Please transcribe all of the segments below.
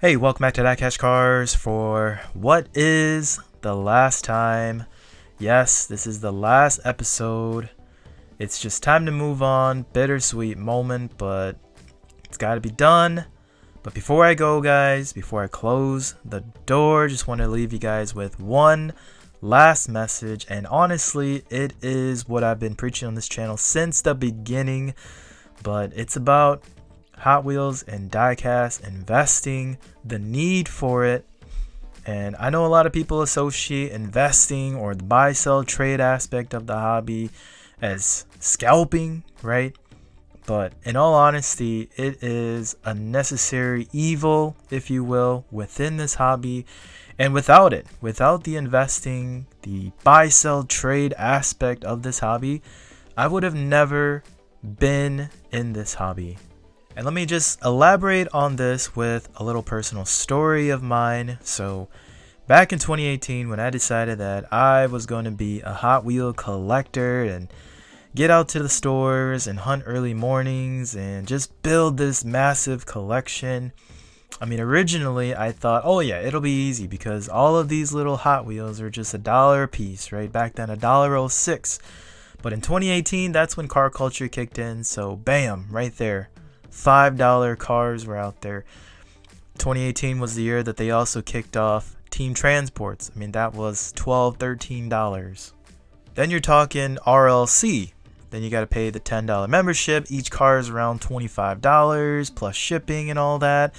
Hey, welcome back to DieCash Cars for what is the last time. Yes, this is the last episode. It's just time to move on. Bittersweet moment, but it's got to be done. But before I go, guys, before I close the door, just want to leave you guys with one last message. And honestly, it is what I've been preaching on this channel since the beginning. But it's about Hot Wheels and diecast investing, the need for it. And I know a lot of people associate investing or the buy sell trade aspect of the hobby as scalping, right? But in all honesty, it is a necessary evil, if you will, within this hobby. And without it, without the investing, the buy sell trade aspect of this hobby, I would have never been in this hobby. And let me just elaborate on this with a little personal story of mine. So back in 2018, when I decided that I was going to be a Hot Wheel collector and get out to the stores and hunt early mornings and just build this massive collection. I mean, originally I thought, oh yeah, it'll be easy because all of these little Hot Wheels are just $1 a piece, right? Back then, $1.06. But in 2018, that's when car culture kicked in. So bam, right there. $5 cars were out there. 2018 was the year that they also kicked off team transports. I mean, that was $12, $13. Then you're talking RLC. Then you got to pay the $10 membership. Each car is around $25 plus shipping and all that.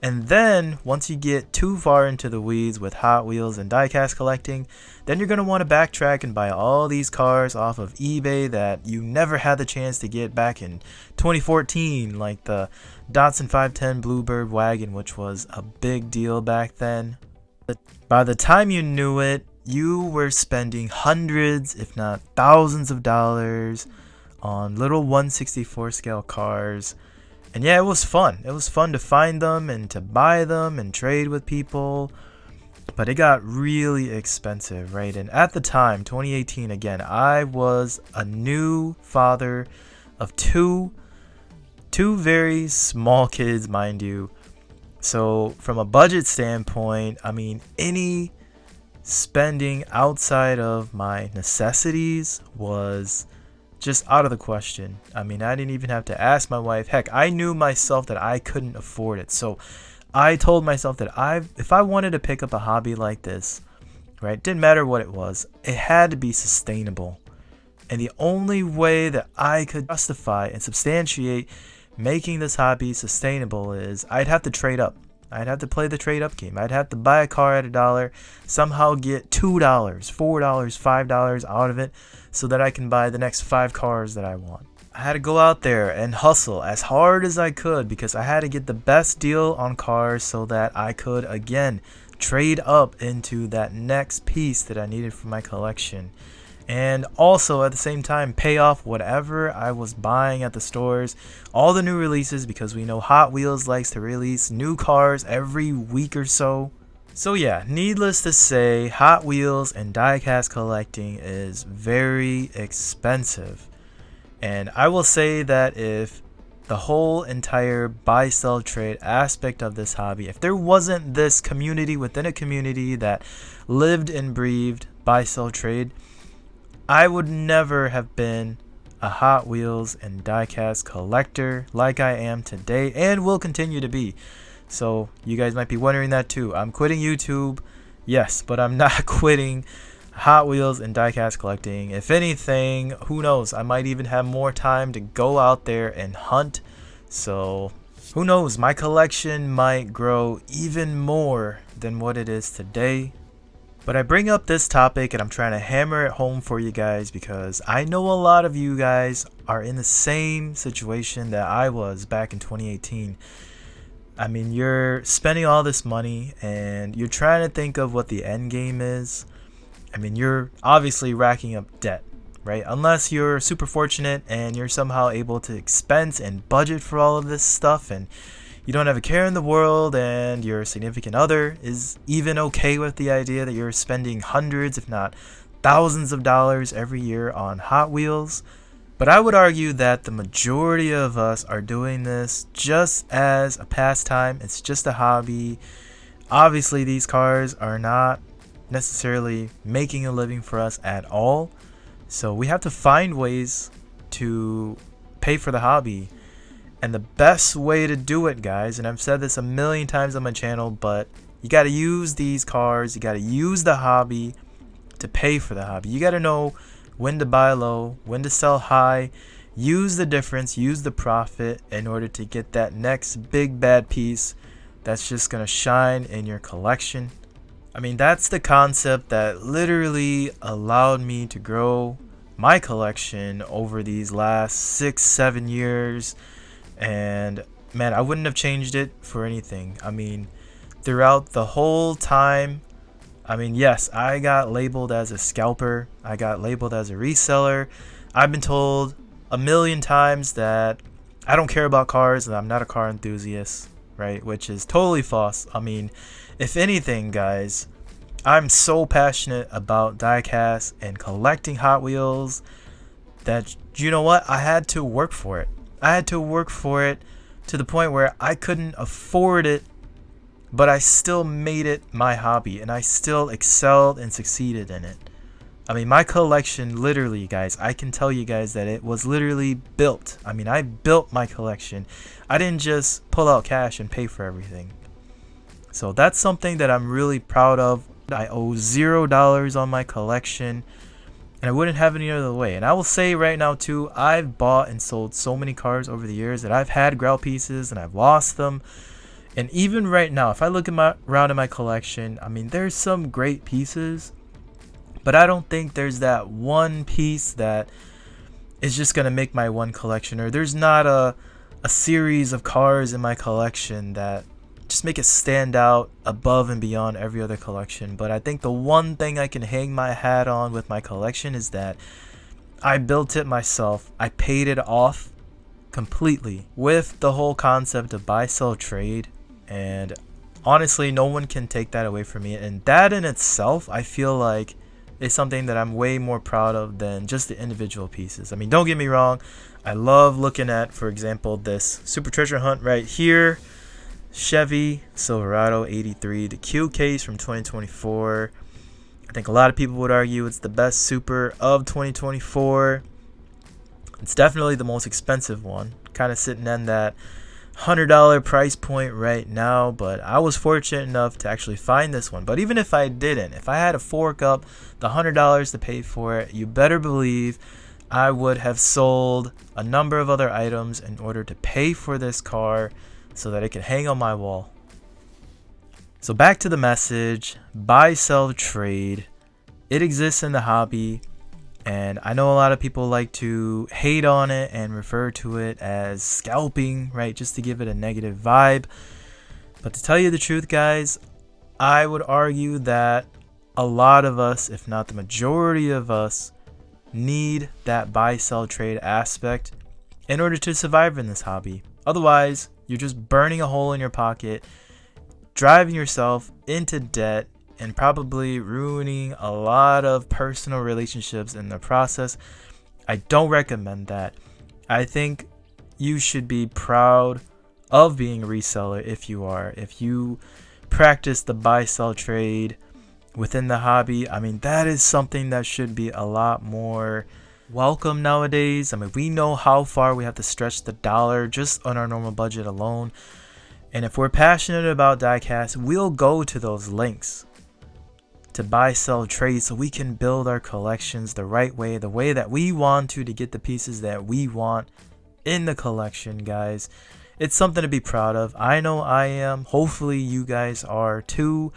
And then once you get too far into the weeds with Hot Wheels and diecast collecting, then you're going to want to backtrack and buy all these cars off of eBay that you never had the chance to get back in 2014, like the Datsun 510 Bluebird wagon, which was a big deal back then. But by the time you knew it, you were spending hundreds, if not thousands of dollars on little 1/64 scale cars. And yeah, it was fun. It was fun to find them and to buy them and trade with people. But it got really expensive, right? And at the time, 2018, again, I was a new father of two very small kids, mind you. So from a budget standpoint, I mean, any spending outside of my necessities was just out of the question. I mean, I didn't even have to ask my wife. Heck, I knew myself that I couldn't afford it. So I told myself that if I wanted to pick up a hobby like this, right, didn't matter what it was, it had to be sustainable. And the only way that I could justify and substantiate making this hobby sustainable is I'd have to trade up. I'd have to play the trade up game. I'd have to buy a car at $1, somehow get $2, $4, $5 out of it so that I can buy the next 5 cars that I want. I had to go out there and hustle as hard as I could because I had to get the best deal on cars so that I could, again, trade up into that next piece that I needed for my collection. And also at the same time pay off whatever I was buying at the stores, all the new releases, because we know Hot Wheels likes to release new cars every week or so. So yeah, needless to say, Hot Wheels and diecast collecting is very expensive. And I will say that if the whole entire buy sell trade aspect of this hobby, if there wasn't this community within a community that lived and breathed buy sell trade, I would never have been a Hot Wheels and diecast collector like I am today and will continue to be. So you guys might be wondering that too. I'm quitting YouTube, yes, but I'm not quitting Hot Wheels and diecast collecting. If anything, who knows, I might even have more time to go out there and hunt. So who knows, my collection might grow even more than what it is today. But I bring up this topic and I'm trying to hammer it home for you guys because I know a lot of you guys are in the same situation that I was back in 2018. I mean, you're spending all this money and you're trying to think of what the end game is. I mean, you're obviously racking up debt, right? Unless you're super fortunate and you're somehow able to expense and budget for all of this stuff and you don't have a care in the world and your significant other is even okay with the idea that you're spending hundreds, if not thousands of dollars every year on Hot Wheels. But I would argue that the majority of us are doing this just as a pastime. It's just a hobby. Obviously, these cars are not necessarily making a living for us at all. So we have to find ways to pay for the hobby. And the best way to do it, guys, and I've said this a million times on my channel, but you got to use these cars, you got to use the hobby to pay for the hobby. You got to know when to buy low, when to sell high, use the difference, use the profit in order to get that next big bad piece that's just going to shine in your collection. I mean, that's the concept that literally allowed me to grow my collection over these last 6-7 years. And man, I wouldn't have changed it for anything. I mean, throughout the whole time, I mean, yes, I got labeled as a scalper. I got labeled as a reseller. I've been told a million times that I don't care about cars and I'm not a car enthusiast, right? Which is totally false. I mean, if anything, guys, I'm so passionate about diecast and collecting Hot Wheels that, you know what? I had to work for it. I had to work for it to the point where I couldn't afford it, but I still made it my hobby and I still excelled and succeeded in it. I mean, my collection literally, guys, I can tell you guys that it was literally built. I mean, I built my collection. I didn't just pull out cash and pay for everything. So that's something that I'm really proud of. I owe $0 on my collection. And I wouldn't have it any other way. And I will say right now too, I've bought and sold so many cars over the years that I've had grout pieces and I've lost them. And even right now, if I look at around in my collection, I mean, there's some great pieces, but I don't think there's that one piece that is just going to make my one collection. Or there's not a series of cars in my collection that just make it stand out above and beyond every other collection. But I think the one thing I can hang my hat on with my collection is that I built it myself. I paid it off completely with the whole concept of buy, sell, trade. And honestly, no one can take that away from me. And that in itself, I feel like is something that I'm way more proud of than just the individual pieces. I mean, don't get me wrong. I love looking at, for example, this Super Treasure Hunt right here. Chevy Silverado 83, the Q case from 2024. I think a lot of people would argue it's the best Super of 2024. It's definitely the most expensive one, kind of sitting in that $100 price point right now, but I was fortunate enough to actually find this one. But even if I didn't, if I had to fork up the $100 to pay for it, you better believe I would have sold a number of other items in order to pay for this car so that it could hang on my wall. So back to the message, buy, sell, trade. It exists in the hobby, and I know a lot of people like to hate on it and refer to it as scalping, right? Just to give it a negative vibe. But to tell you the truth, guys, I would argue that a lot of us, if not the majority of us, need that buy, sell, trade aspect in order to survive in this hobby. Otherwise, you're just burning a hole in your pocket, driving yourself into debt, and probably ruining a lot of personal relationships in the process. I don't recommend that. I think you should be proud of being a reseller if you are. If you practice the buy, sell, trade within the hobby, I mean, that is something that should be a lot more welcome nowadays. I mean, we know how far we have to stretch the dollar just on our normal budget alone. And if we're passionate about diecast, we'll go to those links to buy, sell, trade so we can build our collections the right way, the way that we want to get the pieces that we want in the collection, guys. It's something to be proud of. I know I am. Hopefully you guys are too.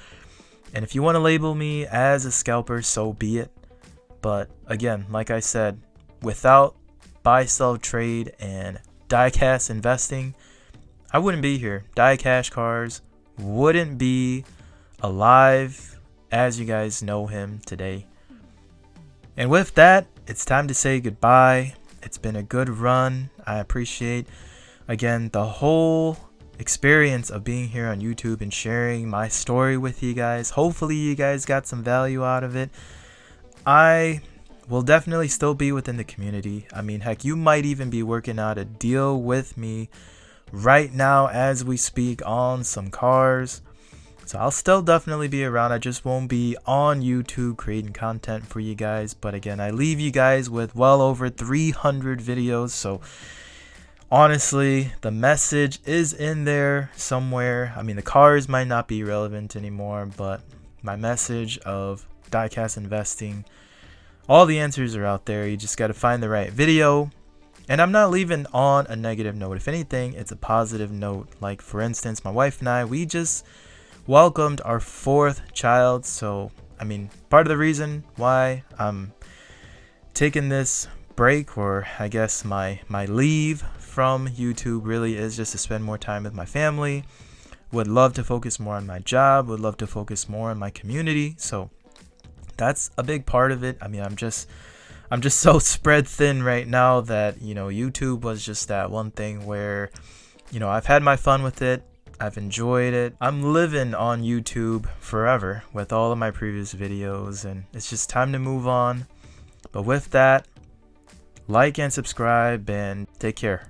And if you want to label me as a scalper, so be it. But again, like I said, without buy, sell, trade, and diecast investing, I wouldn't be here. DieCash Cars wouldn't be alive as you guys know him today. And with that, it's time to say goodbye. It's been a good run. I appreciate, again, the whole experience of being here on YouTube and sharing my story with you guys. Hopefully you guys got some value out of it. I will definitely still be within the community. I mean, heck, you might even be working out a deal with me right now as we speak on some cars. So I'll still definitely be around. I just won't be on YouTube creating content for you guys. But again, I leave you guys with well over 300 videos. So honestly, the message is in there somewhere. I mean, the cars might not be relevant anymore, but my message of diecast investing, all the answers are out there. You just got to find the right video. And I'm not leaving on a negative note. If anything, it's a positive note. Like, for instance, my wife and I, we just welcomed our 4th child. So, I mean, part of the reason why I'm taking this break, or I guess my leave from YouTube, really is just to spend more time with my family. Would love to focus more on my job, would love to focus more on my community. So that's a big part of it. I mean, I'm just so spread thin right now that, you know, YouTube was just that one thing where, you know, I've had my fun with it. I've enjoyed it. I'm living on YouTube forever with all of my previous videos, and it's just time to move on. But with that, like and subscribe and take care.